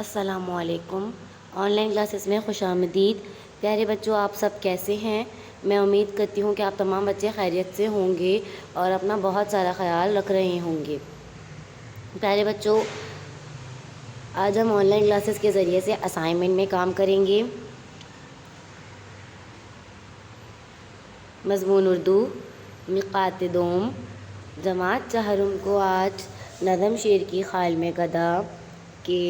अस्सलामुअलैकुम। Online classes में खुशामदीद। प्यारे बच्चों, आप सब कैसे हैं? मैं उम्मीद करती हूँ कि आप तमाम बच्चे खैरियत से होंगे और अपना बहुत सारा ख्याल रख रहे होंगे। प्यारे बच्चों, आज हम ऑनलाइन क्लासेस के ज़रिए से असाइनमेंट में काम करेंगे। मज़मून उर्दू मिक़ात दोम जमात चहरुम को आज नज़म शेर की खाल में गदा के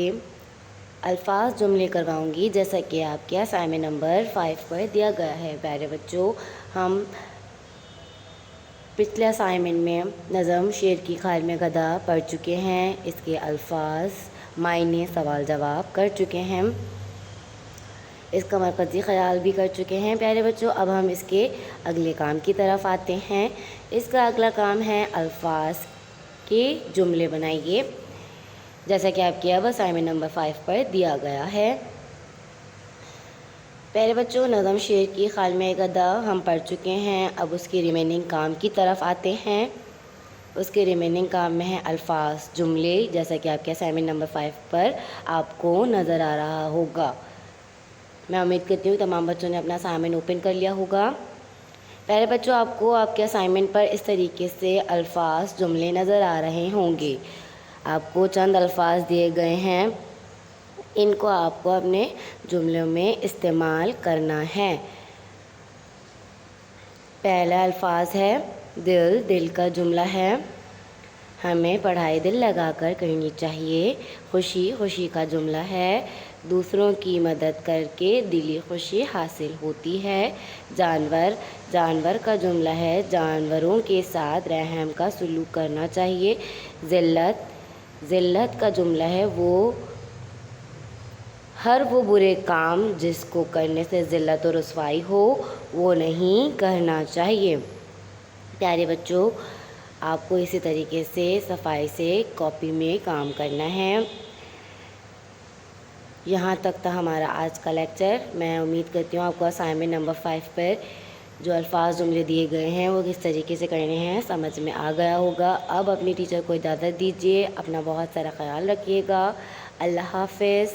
अल्फाज जुमले करवाऊँगी, जैसा कि आपके असाइनमेंट नंबर 5 पर दिया गया है। प्यारे बच्चों, हम पिछले असाइनमेंट में नज़म शेर की खाल में गदा पढ़ चुके हैं, इसके अल्फाज, मायने, सवाल जवाब कर चुके हैं, इसका मरकज़ी ख़याल भी कर चुके हैं। प्यारे बच्चों, अब हम इसके अगले काम की तरफ आते हैं। इसका अगला काम है अल्फाज के जुमले बनाइए, जैसा कि आपके अब असाइनमेंट नंबर 5 पर दिया गया है। प्यारे बच्चों, नज़म शेर की खाल में गदा हम पढ़ चुके हैं। अब उसके रिमेनिंग काम की तरफ आते हैं। उसके रिमेनिंग काम में है अल्फाज जुमले, जैसा कि आपके असाइनमेंट नंबर 5 पर आपको नज़र आ रहा होगा। मैं उम्मीद करती हूँ तमाम बच्चों ने अपना असाइनमेंट ओपन कर लिया होगा। प्यारे बच्चों, आपको आपके असाइनमेंट पर इस तरीके से अल्फाज जुमले नज़र आ रहे होंगे। आपको चंद अल्फाज दिए गए हैं, इनको आपको अपने जुमलों में इस्तेमाल करना है। पहला अल्फाज है दिल। दिल का जुमला है, हमें पढ़ाई दिल लगाकर करनी चाहिए। खुशी। खुशी का जुमला है, दूसरों की मदद करके दिली खुशी हासिल होती है। जानवर। जानवर का जुमला है, जानवरों के साथ रहम का सलूक करना चाहिए। ज़िल्लत। ज़िल्लत का जुमला है, हर वो बुरे काम जिसको करने से ज़िल्लत और रुसवाई हो, वो नहीं करना चाहिए। प्यारे बच्चों, आपको इसी तरीके से सफाई से कॉपी में काम करना है। यहाँ तक था हमारा आज का लेक्चर। मैं उम्मीद करती हूँ आपको असाइनमेंट नंबर 5 पर जो अल्फाज जुमले दिए गए हैं वो किस तरीके से करने हैं समझ में आ गया होगा। अब अपनी टीचर को इजाज़त दीजिए। अपना बहुत सारा ख्याल रखिएगा। अल्लाह हाफ़िज़।